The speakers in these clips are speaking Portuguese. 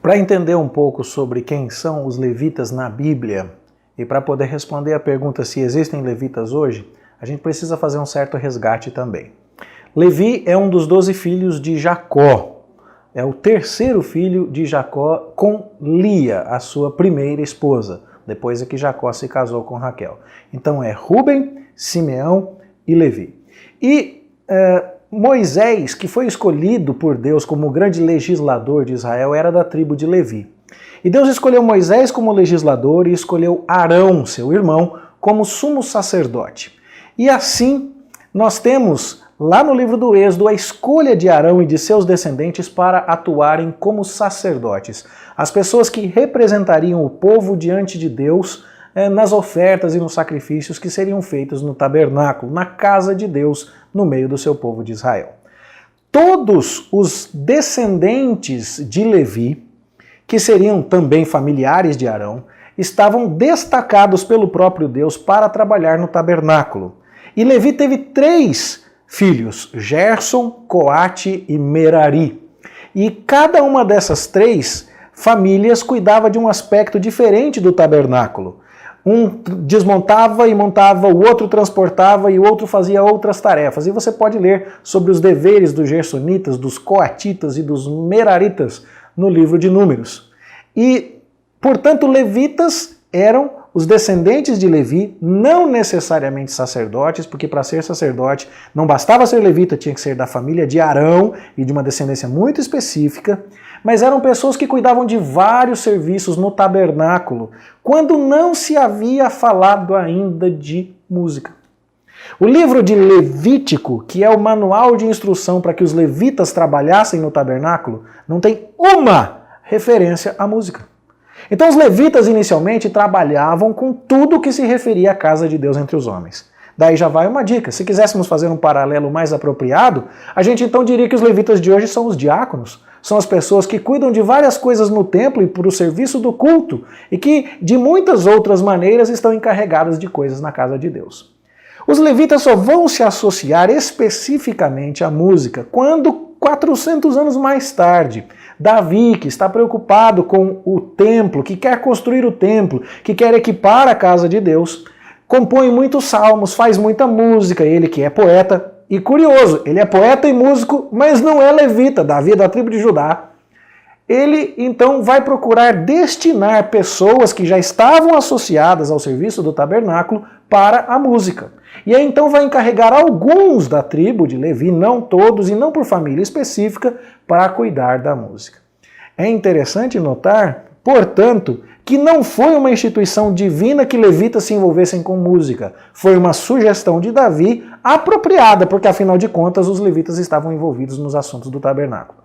Para entender um pouco sobre quem são os levitas na Bíblia e para poder responder a pergunta se existem levitas hoje, a gente precisa fazer um certo resgate também. Levi é um dos 12 filhos de Jacó. É o terceiro filho de Jacó com Lia, a sua primeira esposa, depois é que Jacó se casou com Raquel. Então é Rúben, Simeão e Levi. E Moisés, que foi escolhido por Deus como o grande legislador de Israel, era da tribo de Levi. E Deus escolheu Moisés como legislador e escolheu Arão, seu irmão, como sumo sacerdote. E assim nós temos lá no livro do Êxodo a escolha de Arão e de seus descendentes para atuarem como sacerdotes. As pessoas que representariam o povo diante de Deus nas ofertas e nos sacrifícios que seriam feitos no tabernáculo, na casa de Deus, no meio do seu povo de Israel. Todos os descendentes de Levi, que seriam também familiares de Arão, estavam destacados pelo próprio Deus para trabalhar no tabernáculo. E Levi teve 3 filhos, Gerson, Coate e Merari. E cada uma dessas 3 famílias cuidava de um aspecto diferente do tabernáculo. Um desmontava e montava, o outro transportava e o outro fazia outras tarefas. E você pode ler sobre os deveres dos gersonitas, dos coatitas e dos meraritas no livro de Números. E, portanto, levitas eram os descendentes de Levi, não necessariamente sacerdotes, porque para ser sacerdote não bastava ser levita, tinha que ser da família de Arão e de uma descendência muito específica, mas eram pessoas que cuidavam de vários serviços no tabernáculo, quando não se havia falado ainda de música. O livro de Levítico, que é o manual de instrução para que os levitas trabalhassem no tabernáculo, não tem uma referência à música. Então os levitas inicialmente trabalhavam com tudo que se referia à casa de Deus entre os homens. Daí já vai uma dica, se quiséssemos fazer um paralelo mais apropriado, a gente então diria que os levitas de hoje são os diáconos, são as pessoas que cuidam de várias coisas no templo e para o serviço do culto, e que de muitas outras maneiras estão encarregadas de coisas na casa de Deus. Os levitas só vão se associar especificamente à música quando, 400 anos mais tarde, Davi, que está preocupado com o templo, que quer construir o templo, que quer equipar a casa de Deus, compõe muitos salmos, faz muita música, ele que é poeta. E curioso, ele é poeta e músico, mas não é levita, Davi é da tribo de Judá. Ele então vai procurar destinar pessoas que já estavam associadas ao serviço do tabernáculo para a música. E aí então vai encarregar alguns da tribo de Levi, não todos e não por família específica, para cuidar da música. É interessante notar, portanto, que não foi uma instituição divina que levitas se envolvessem com música. Foi uma sugestão de Davi apropriada, porque afinal de contas os levitas estavam envolvidos nos assuntos do tabernáculo.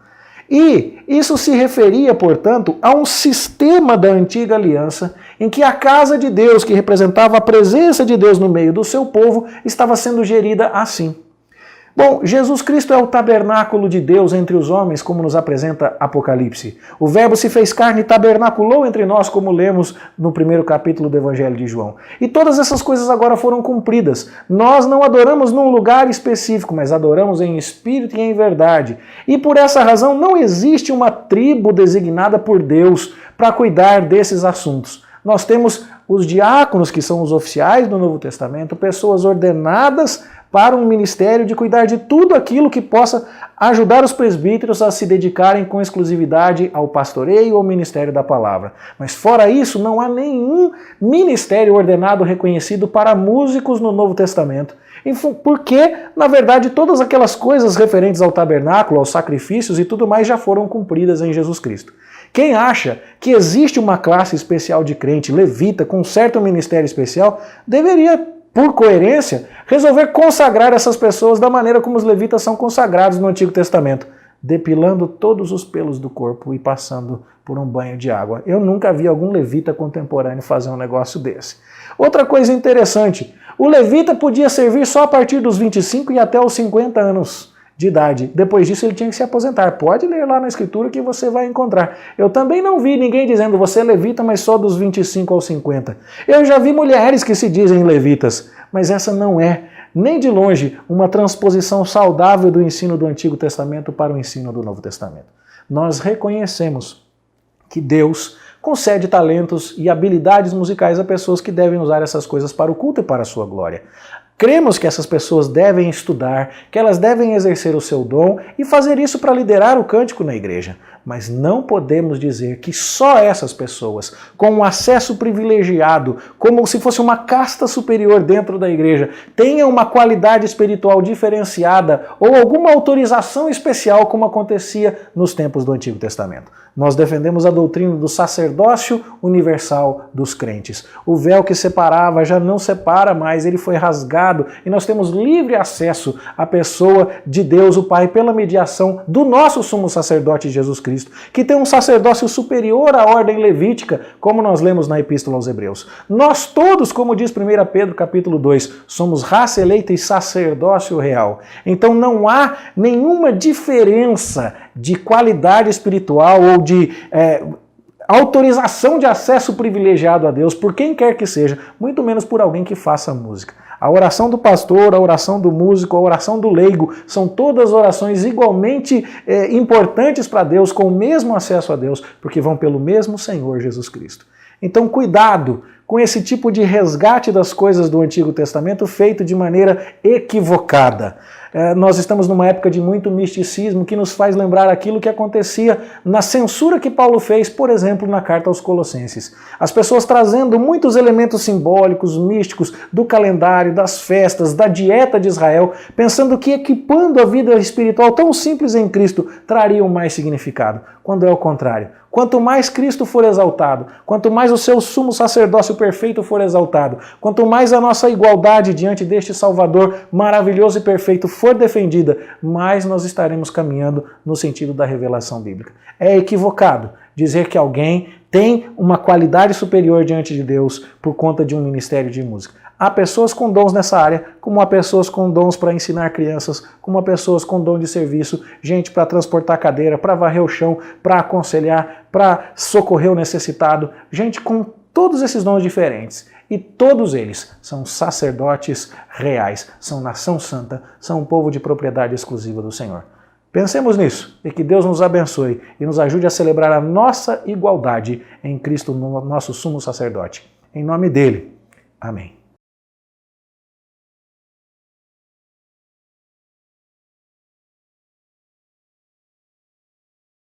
E isso se referia, portanto, a um sistema da antiga aliança em que a casa de Deus, que representava a presença de Deus no meio do seu povo, estava sendo gerida assim. Bom, Jesus Cristo é o tabernáculo de Deus entre os homens, como nos apresenta Apocalipse. O Verbo se fez carne e tabernaculou entre nós, como lemos no primeiro capítulo do Evangelho de João. E todas essas coisas agora foram cumpridas. Nós não adoramos num lugar específico, mas adoramos em espírito e em verdade. E por essa razão não existe uma tribo designada por Deus para cuidar desses assuntos. Nós temos os diáconos, que são os oficiais do Novo Testamento, pessoas ordenadas para um ministério de cuidar de tudo aquilo que possa ajudar os presbíteros a se dedicarem com exclusividade ao pastoreio ou ao ministério da palavra. Mas fora isso, não há nenhum ministério ordenado reconhecido para músicos no Novo Testamento, porque, na verdade, todas aquelas coisas referentes ao tabernáculo, aos sacrifícios e tudo mais já foram cumpridas em Jesus Cristo. Quem acha que existe uma classe especial de crente levita com um certo ministério especial, deveria, por coerência, resolver consagrar essas pessoas da maneira como os levitas são consagrados no Antigo Testamento, depilando todos os pelos do corpo e passando por um banho de água. Eu nunca vi algum levita contemporâneo fazer um negócio desse. Outra coisa interessante, o levita podia servir só a partir dos 25 e até os 50 anos de idade. Depois disso ele tinha que se aposentar. Pode ler lá na Escritura que você vai encontrar. Eu também não vi ninguém dizendo você é levita, mas só dos 25 aos 50. Eu já vi mulheres que se dizem levitas, mas essa não é, nem de longe, uma transposição saudável do ensino do Antigo Testamento para o ensino do Novo Testamento. Nós reconhecemos que Deus concede talentos e habilidades musicais a pessoas que devem usar essas coisas para o culto e para a sua glória. Cremos que essas pessoas devem estudar, que elas devem exercer o seu dom e fazer isso para liderar o cântico na igreja. Mas não podemos dizer que só essas pessoas, com um acesso privilegiado, como se fosse uma casta superior dentro da igreja, tenham uma qualidade espiritual diferenciada ou alguma autorização especial como acontecia nos tempos do Antigo Testamento. Nós defendemos a doutrina do sacerdócio universal dos crentes. O véu que separava já não separa mais, ele foi rasgado e nós temos livre acesso à pessoa de Deus, o Pai, pela mediação do nosso sumo sacerdote Jesus Cristo, que tem um sacerdócio superior à ordem levítica, como nós lemos na Epístola aos Hebreus. Nós todos, como diz 1 Pedro capítulo 2, somos raça eleita e sacerdócio real. Então não há nenhuma diferença de qualidade espiritual ou de autorização de acesso privilegiado a Deus por quem quer que seja, muito menos por alguém que faça música. A oração do pastor, a oração do músico, a oração do leigo, são todas orações igualmente importantes para Deus, com o mesmo acesso a Deus, porque vão pelo mesmo Senhor Jesus Cristo. Então, cuidado com esse tipo de resgate das coisas do Antigo Testamento feito de maneira equivocada. Nós estamos numa época de muito misticismo que nos faz lembrar aquilo que acontecia na censura que Paulo fez, por exemplo, na carta aos Colossenses. As pessoas trazendo muitos elementos simbólicos, místicos, do calendário, das festas, da dieta de Israel, pensando que equipando a vida espiritual tão simples em Cristo trariam mais significado, quando é o contrário. Quanto mais Cristo for exaltado, quanto mais o seu sumo sacerdócio perfeito for exaltado, quanto mais a nossa igualdade diante deste Salvador maravilhoso e perfeito for defendida, mais nós estaremos caminhando no sentido da revelação bíblica. É equivocado dizer que alguém tem uma qualidade superior diante de Deus por conta de um ministério de música. Há pessoas com dons nessa área, como há pessoas com dons para ensinar crianças, como há pessoas com dom de serviço, gente para transportar cadeira, para varrer o chão, para aconselhar, para socorrer o necessitado, gente com todos esses dons diferentes. E todos eles são sacerdotes reais, são nação santa, são um povo de propriedade exclusiva do Senhor. Pensemos nisso e que Deus nos abençoe e nos ajude a celebrar a nossa igualdade em Cristo, nosso sumo sacerdote. Em nome dele, amém.